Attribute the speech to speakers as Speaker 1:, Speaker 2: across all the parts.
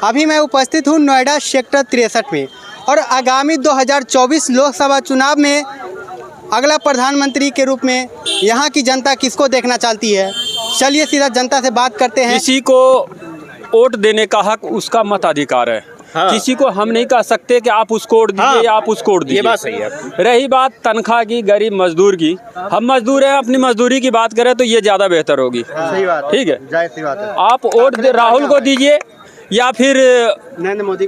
Speaker 1: अभी मैं उपस्थित हूँ नोएडा सेक्टर 63 में और आगामी 2024 लोकसभा चुनाव में अगला प्रधानमंत्री के रूप में यहाँ की जनता किसको देखना चाहती है। चलिए सीधा जनता से बात करते हैं।
Speaker 2: किसी को वोट देने का हक उसका मताधिकार है। हाँ। किसी को हम नहीं कह सकते कि आप उसको वोट दीजिए। हाँ। या आप उसको वोट दीजिए। ये बात सही है। रही बात तनख्वाह की, गरीब मजदूर की, हम मजदूर हैं, अपनी मजदूरी की बात करें तो ये ज़्यादा बेहतर होगी। सही बात, ठीक है, सही बात है। आप वोट राहुल को दीजिए या फिर नरेंद्र मोदी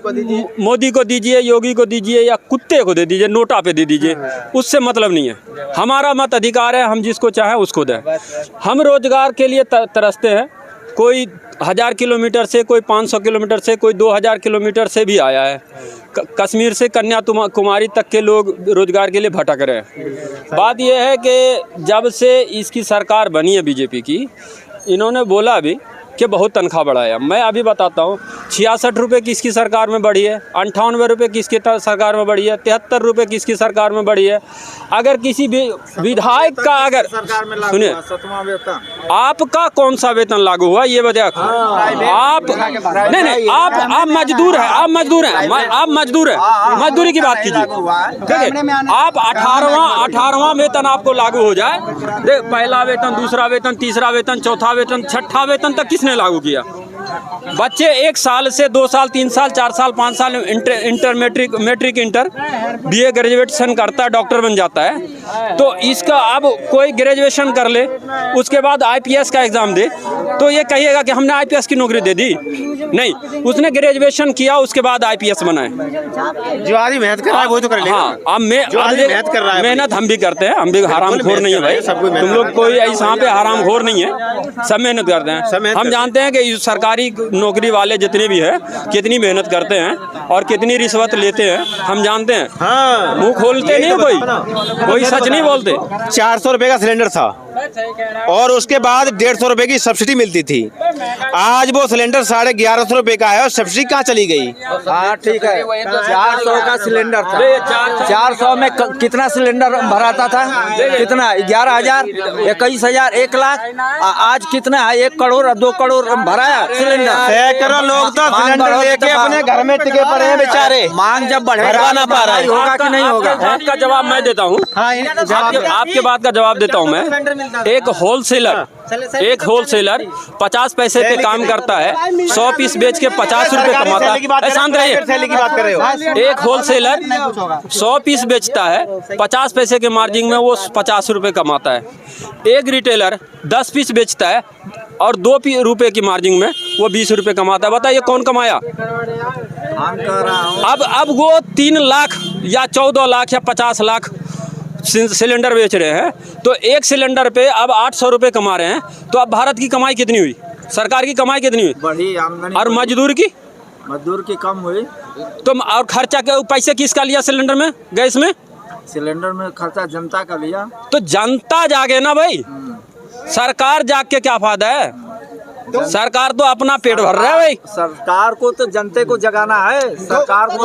Speaker 2: को दीजिए, योगी को दीजिए या कुत्ते को दे दीजिए, नोटा पे दे दीजिए, उससे मतलब नहीं है। हमारा मत अधिकार है, हम जिसको चाहें उसको दें। हम रोजगार के लिए तरसते हैं। कोई 1000 किलोमीटर से, कोई 500 किलोमीटर से, कोई 2000 किलोमीटर से भी आया है। कश्मीर से कन्याकुमारी तक के लोग रोजगार के लिए भटक रहे हैं। बात यह है कि जब से इसकी सरकार बनी है बीजेपी की, इन्होंने बोला भी कि बहुत तनख्वाह बढ़ाया। मैं अभी बताता हूँ, 66 रुपये किसकी सरकार में बढ़ी है, 98 रुपये किसकी सरकार में बढ़ी है, 73 रुपये किसकी सरकार में बढ़ी है। अगर किसी भी विधायक का, अगर सुनिए, आपका कौन सा वेतन लागू हुआ ये बताया। आप नहीं, आप मजदूर हैं, आप मजदूर हैं, आप मजदूर हैं, मजदूरी की बात कीजिए, ठीक है। आप 18वां वेतन आपको लागू हो जाए, पहला वेतन, दूसरा वेतन, तीसरा वेतन, चौथा वेतन, छठा वेतन तक किसने लागू किया। बच्चे 1 साल से 2 साल, 3 साल, 4 साल, 5 साल मैट्रिक इंटर बीए ग्रेजुएशन करता है, डॉक्टर बन जाता है। तो इसका अब कोई ग्रेजुएशन कर ले, उसके बाद आईपीएस का एग्जाम दे, तो ये कहिएगा कि हमने आईपीएस की नौकरी दे दी। नहीं, उसने ग्रेजुएशन किया, उसके बाद आईपीएस बनाए।
Speaker 3: जो आदमी मेहनत कर रहा है वो तो कर लेगा।
Speaker 2: हाँ, अब मेहनत हम भी करते हैं, हम भी हरामखोर नहीं है भाई। तुम लोग कोई यहाँ पे हरामखोर नहीं है, सब मेहनत करते हैं। हम जानते हैं कि सरकारी नौकरी वाले जितने भी है कितनी मेहनत करते हैं और कितनी रिश्वत लेते हैं, हम जानते हैं। हाँ। मुंह खोलते नहीं, कोई सच नहीं बोलते।
Speaker 3: 400 रुपए का सिलेंडर था और उसके बाद 150 रुपए की सब्सिडी मिलती थी। आज वो सिलेंडर 1150 रुपए का है और सब्सिडी कहाँ चली गई।
Speaker 4: हाँ ठीक है, 400 का सिलेंडर था। 400 में कितना सिलेंडर भराता था, कितना 11,000, 21,000, 1 लाख। आज कितना है, 1 करोड़, 2 करोड़ भराया सिलेंडर।
Speaker 3: सैकड़ों लोग तो सिलेंडर लेके अपने घर में टिके पड़े हैं बेचारे।
Speaker 4: मांग जब बढ़ेगा ना पा रहा है, होगा कि नहीं होगा।
Speaker 2: आपका जवाब मैं देता हूँ, आपके बात का जवाब देता हूँ मैं। एक होलसेलर 50 पैसे पे काम करता है, 100 पीस बेच के 50 रुपए कमाता है। शांत रहिए। एक होलसेलर 100 पीस बेचता है, 50 पैसे के मार्जिन में वो 50 रुपए कमाता है। एक रिटेलर 10 पीस बेचता है और 2 रुपए की मार्जिन में वो 20 रुपए कमाता है। बताइए कौन कमाया। अब वो 3 लाख या 14 लाख या 50 लाख सिलेंडर बेच रहे हैं, तो एक सिलेंडर पे अब 800 रुपये कमा रहे हैं। तो अब भारत की कमाई कितनी हुई, सरकार की कमाई कितनी हुई,
Speaker 4: बढ़ी आमदनी।
Speaker 2: और मजदूर की
Speaker 4: कम हुई।
Speaker 2: तो और खर्चा के पैसे किसका लिया सिलेंडर में, गैस में?
Speaker 4: सिलेंडर में खर्चा जनता का लिया।
Speaker 2: तो जनता जागे ना भाई, सरकार जाग के क्या फायदा है। सरकार तो अपना पेट भर रहा है भाई।
Speaker 4: सरकार को तो जनते को जगाना है, सरकार को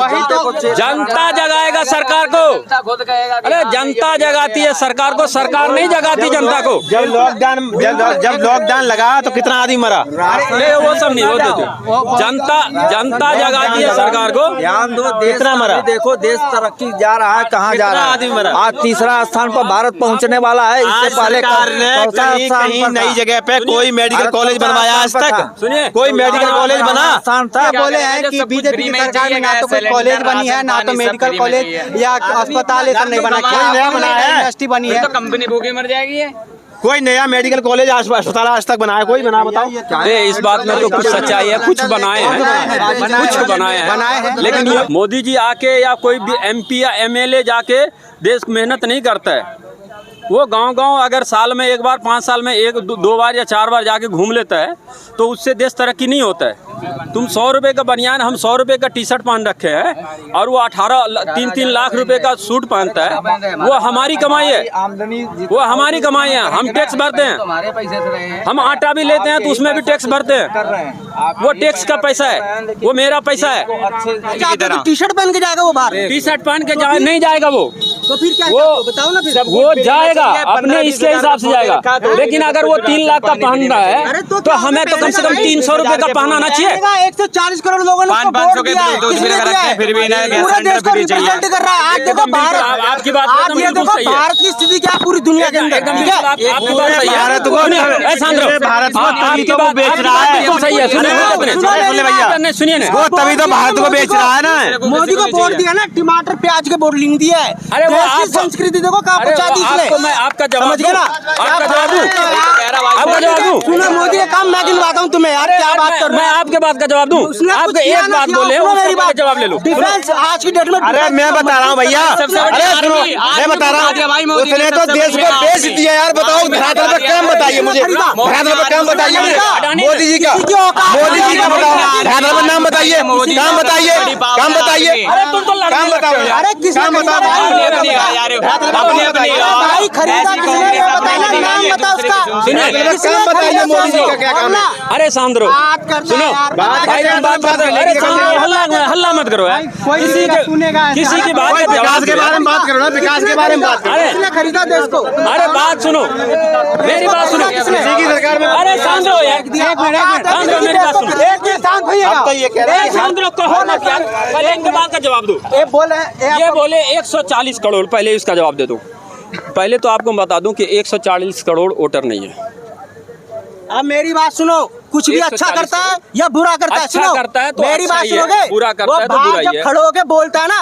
Speaker 2: जनता जगाएगा सरकार को। अरे जनता जगाती है सरकार को, सरकार नहीं जगाती जनता को।
Speaker 3: जब लॉकडाउन लगा तो कितना आदमी मरा।
Speaker 2: वो सब नहीं होते। जनता जगाती है सरकार को।
Speaker 4: ध्यान दो, देश मरा। देखो देश तरक्की जा रहा है, कहाँ जा रहा है। आज 3रा स्थान पर भारत पहुँचने वाला है। इससे पहले
Speaker 3: कहीं नई जगह पे कोई मेडिकल कॉलेज बनवाया आज तक? सुनिए, कोई मेडिकल कॉलेज बना?
Speaker 1: बोले हैं कि बीजेपी की सरकार में ना तो कोई कॉलेज बनी है, ना तो मेडिकल कॉलेज या अस्पताल ये सब नहीं बना।
Speaker 3: कोई नया बना है,
Speaker 1: यूनिवर्सिटी बनी है,
Speaker 5: तो कंपनी भूखी मर जाएगी।
Speaker 3: कोई नया मेडिकल कॉलेज अस्पताल आज तक बनाया कोई? बना बताओ।
Speaker 2: इस बात में तो कुछ सच्चाई है, कुछ बनाए हैं, लेकिन मोदी जी आके या कोई भी MP या MLA जाके देश मेहनत नहीं करता है। वो गांव अगर साल में 1 बार, 5 साल में 1-2 बार या 4 बार जाके घूम लेता है तो उससे देश तरक्की नहीं होता है। तुम 100 रुपये का बनियान, हम 100 रुपये का टी-शर्ट पहन रखे हैं और वो 3 लाख रुपए का सूट पहनता है। वो हमारी कमाई है, वो हमारी कमाई है। हम टैक्स भरते हैं, हम आटा भी लेते हैं तो उसमें भी टैक्स भरते हैं। वो टैक्स का पैसा है, वो मेरा पैसा है।
Speaker 1: टी-शर्ट पहन के जाएगा वो बाहर?
Speaker 2: टी-शर्ट पहन के नहीं जाएगा वो।
Speaker 1: तो फिर क्या
Speaker 2: वो
Speaker 1: बताओ ना फिर।
Speaker 2: वो जाएगा अपने इसके हिसाब से जाएगा, लेकिन अगर वो 3 लाख का पहन रहा है तो हमें तो कम से कम 300 रुपए का पहनाना चाहिए।
Speaker 1: 140 करोड़ लोगों ने उसको वोट दिया है, किसने दिया है?
Speaker 3: फिर भी
Speaker 1: पूरे देश को रिप्रेजेंट कर रहा है। आज देखो भारत,
Speaker 2: आपकी बात
Speaker 1: आज ये देखो भारत की स्थिति क्या पूरी दुनिया के अंदर, ठीक है?
Speaker 2: आपकी बात सही है।
Speaker 3: भारत को भारत को तभी तो वो बेच रहा है।
Speaker 2: बिल्कुल सही है। सुनिए भैया, सुनिए ना,
Speaker 3: वो तभी तो भारत को बेच रहा है ना।
Speaker 1: मोदी को वोट दिया ना, टमाटर प्याज के वोट लिंग दिया है।
Speaker 2: अरे वो
Speaker 1: देश की
Speaker 2: आपको-
Speaker 1: संस्कृति देखो कहाँ
Speaker 2: अरे
Speaker 1: पहुंचा दी इसने।
Speaker 2: आपको मैं आपका जवाब
Speaker 1: समझ गए ना?
Speaker 2: आपका जवाब दूं, आपका जवाब दूं।
Speaker 1: सुनो, मोदी का काम मैं गिनवाता हूँ तुम्हें यार, क्या बात कर रहे
Speaker 2: मैं
Speaker 1: हो?
Speaker 2: आपके बात का जवाब दूं।
Speaker 1: उसने
Speaker 2: आप
Speaker 1: कुछ किया
Speaker 2: एक
Speaker 1: ना
Speaker 2: बात
Speaker 1: किया,
Speaker 2: बोले,
Speaker 1: सुनो
Speaker 2: उसका
Speaker 1: मेरी
Speaker 2: पहले
Speaker 1: बात।
Speaker 2: जवाब ले लो।
Speaker 1: डिफेंस आज की डेट में
Speaker 3: अरे मैं बता रहा हूँ भैया, अरे सुनो मैं बता रहा हूँ, उसने तो देश को बेच दिया यार। बताओ धरातल पे काम बताइए मुझे, धरातल पे काम बताइए मुझे। मोदी जी का बताओ, धरातल पे नाम बताइए, काम बताइए, काम बताइए,
Speaker 2: अरे तुम तो लड़
Speaker 3: काम बताओ।
Speaker 1: अरे किसने
Speaker 3: काम बताओ
Speaker 1: खरीदा भाई?
Speaker 3: अपने बताइए।
Speaker 1: भाई खरीदा किसने ये बताना, नाम बता उसका।
Speaker 2: सुनिए,
Speaker 1: किसने
Speaker 3: काम बताइए
Speaker 1: खरीदा
Speaker 3: मोदी जी का क्या काम है।
Speaker 2: अरे सांद्रो
Speaker 1: बात करना
Speaker 2: सुनो,
Speaker 1: यार,
Speaker 2: भाई तुम बात करते हो। अरे सांद्रो हल्ला मत करो यार।
Speaker 1: कोई
Speaker 2: किसी
Speaker 1: सुनेगा, सुनेगा
Speaker 2: के
Speaker 1: ऐसा।
Speaker 2: किसी की बात का
Speaker 3: विकास
Speaker 2: जवाब
Speaker 3: के
Speaker 2: दो।
Speaker 3: बारे में बात करो ना, विकास के बारे में बात करो।
Speaker 2: अरे
Speaker 1: किसने खरीदा देश को?
Speaker 2: अरे बात सुनो, मेरी बात सुनो।
Speaker 1: किसने?
Speaker 3: किसी की सरकार में
Speaker 2: अरे सांद्रो यार, सांद्रो मेरी बात सुनो।
Speaker 1: एक मिनट शांत होइएगा।
Speaker 3: अब तो ये कह रहे हैं।
Speaker 2: अरे सांद्रो कहो मत यार, पहले इनके बात का जवाब दो।
Speaker 1: ये बोल रहे हैं,
Speaker 2: ये बोले 140 करोड़, पहले इसका जवाब दे दो। पहले तो आपको बता दूं कि 140 करोड़ वोटर नहीं है।
Speaker 1: अब मेरी बात सुनो, कुछ भी
Speaker 2: 140
Speaker 1: अच्छा करता है या बुरा करता है,
Speaker 2: अच्छा
Speaker 1: सुनो
Speaker 2: करता है तो
Speaker 1: मेरी
Speaker 2: अच्छा
Speaker 1: बात
Speaker 2: ही है,
Speaker 1: सुनोगे?
Speaker 2: बुरा करता
Speaker 1: वो
Speaker 2: है तो
Speaker 1: बाहर
Speaker 2: बुरा ही
Speaker 1: जब
Speaker 2: है।
Speaker 1: खड़े होके बोलता है ना,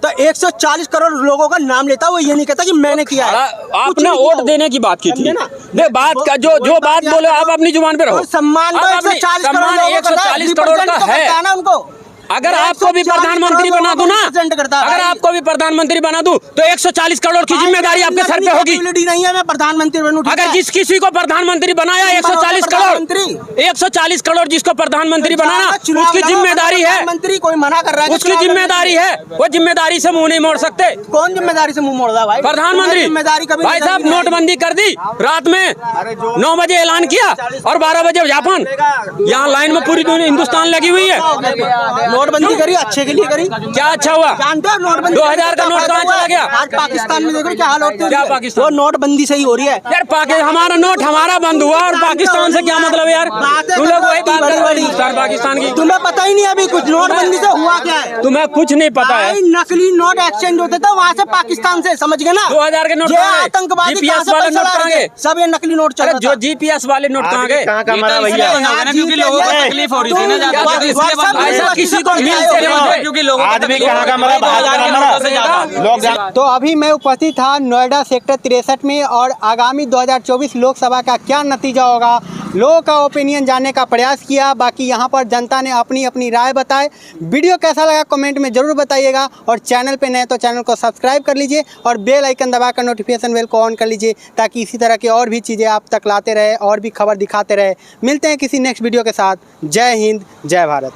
Speaker 1: तो 140 करोड़ लोगों का नाम लेता है, वो ये नहीं कहता कि मैंने किया है।
Speaker 2: आपने वोट देने की बात की थी।
Speaker 1: समझे ना?
Speaker 2: देख बात का जो बात बोले आप अपनी जुबान पे रहो।
Speaker 1: और सम्मान तो
Speaker 2: आप अपनी-
Speaker 1: 140 करोड़
Speaker 2: सम्मान
Speaker 1: लोगों को करता है,
Speaker 2: 140 करोड़ का
Speaker 1: represent तो
Speaker 2: है।
Speaker 1: करता ना उनको।
Speaker 2: अगर आपको भी
Speaker 1: 140
Speaker 2: प्रधानमंत्री
Speaker 1: करोड़
Speaker 2: बना दूं ना,
Speaker 1: लोगों को represent करता है
Speaker 2: अगर
Speaker 1: भाई।
Speaker 2: आपको भी प्रधानमंत्री बना दूं तो 140 करोड़ की जिम्मेदारी आपके सर पे होगी।
Speaker 1: Capability नहीं है मैं प्रधानमंत्री बनूं, ठीक
Speaker 2: अगर
Speaker 1: है?
Speaker 2: जिस किसी को प्रधानमंत्री बनाया 140 करोड़, 140 करोड़ जिसको प्रधानमंत्री बनाना,
Speaker 1: चुनाव
Speaker 2: उसकी
Speaker 1: लड़ो,
Speaker 2: जिम्मेदारी है,
Speaker 1: प्रधानमंत्री कोई मना कर रहा है कि
Speaker 2: उसकी
Speaker 1: चुनाव लड़ने
Speaker 2: जिम्मेदारी है। वो जिम्मेदारी से मुंह नहीं मोड़ सकते।
Speaker 1: से? कौन जिम्मेदारी से मुंह मोड़ रहा है भाई?
Speaker 2: प्रधानमंत्री
Speaker 1: जिम्मेदारी कभी
Speaker 2: भाई साहब नोटबंदी कर दी, रात में 9 बजे ऐलान किया और 12 बजे जापान। यहाँ लाइन में पूरी दुनिया हिंदुस्तान लगी हुई है।
Speaker 1: नोटबंदी करी, अच्छे के लिए करी।
Speaker 2: क्या अच्छा हुआ?
Speaker 1: जानते हो नोटबंदी
Speaker 2: 2000 का नोट कहाँ चला गया?
Speaker 1: आज पाकिस्तान में देखो क्या हाल होते
Speaker 2: क्या
Speaker 1: हैं।
Speaker 2: पाकिस्तान?
Speaker 1: वो नोटबंदी से ही हो रही है।
Speaker 2: यार हमारा नोट हमारा बंद हुआ और पाकिस्तान से क्या मतलब यार?
Speaker 1: बातें
Speaker 2: तुम लोग वही बात
Speaker 1: बड़ी
Speaker 2: कर रहे
Speaker 1: बड़ी।
Speaker 2: हो हिंदुस्तान पाकिस्तान की।
Speaker 1: तुम्हें पता ही नहीं अभी कुछ नोटबंदी से हुआ क्या है।
Speaker 2: तुम्हें कुछ नहीं पता है।
Speaker 1: भाई नकली नोट एक्सचेंज होते थे वहाँ से पाकिस्तान से, समझ गए ना?
Speaker 2: 2000 के नोट
Speaker 1: ये
Speaker 2: कहाँ गए?
Speaker 1: आतंकवादी
Speaker 2: GPS
Speaker 1: कहाँ से
Speaker 2: वाले
Speaker 1: पैसा
Speaker 2: नोट
Speaker 1: ला
Speaker 2: कहाँ
Speaker 1: रहे
Speaker 2: गए?
Speaker 1: थे? सब ये नकली नोट चल
Speaker 2: अरे
Speaker 1: रहा
Speaker 2: जो
Speaker 1: था।
Speaker 2: GPS वाले नोट कहाँ गए?
Speaker 3: कहाँ का मारा भैया?
Speaker 1: क्योंकि लोगों को तकलीफ हो रही थी ना ज्यादा, तो इसलिए बात
Speaker 2: ऐसा किसी को मिलते नहीं थे।
Speaker 1: क्योंकि
Speaker 3: आदमी कहाँ का मरा, बाहर का मरा। लोग
Speaker 1: तो अभी मैं उपस्थित था नोएडा सेक्टर 63 में और आगामी 2024 लोकसभा का क्या नतीजा होगा, लोगों का ओपिनियन जानने का प्रयास किया। बाकी यहाँ पर जनता ने अपनी अपनी राय बताए। वीडियो कैसा लगा कमेंट में ज़रूर बताइएगा और चैनल पे नए तो चैनल को सब्सक्राइब कर लीजिए और बेल आइकन दबाकर नोटिफिकेशन बेल को ऑन कर लीजिए ताकि इसी तरह की और भी चीज़ें आप तक लाते रहे और भी खबर दिखाते रहे। मिलते हैं किसी नेक्स्ट वीडियो के साथ। जय हिंद, जय भारत।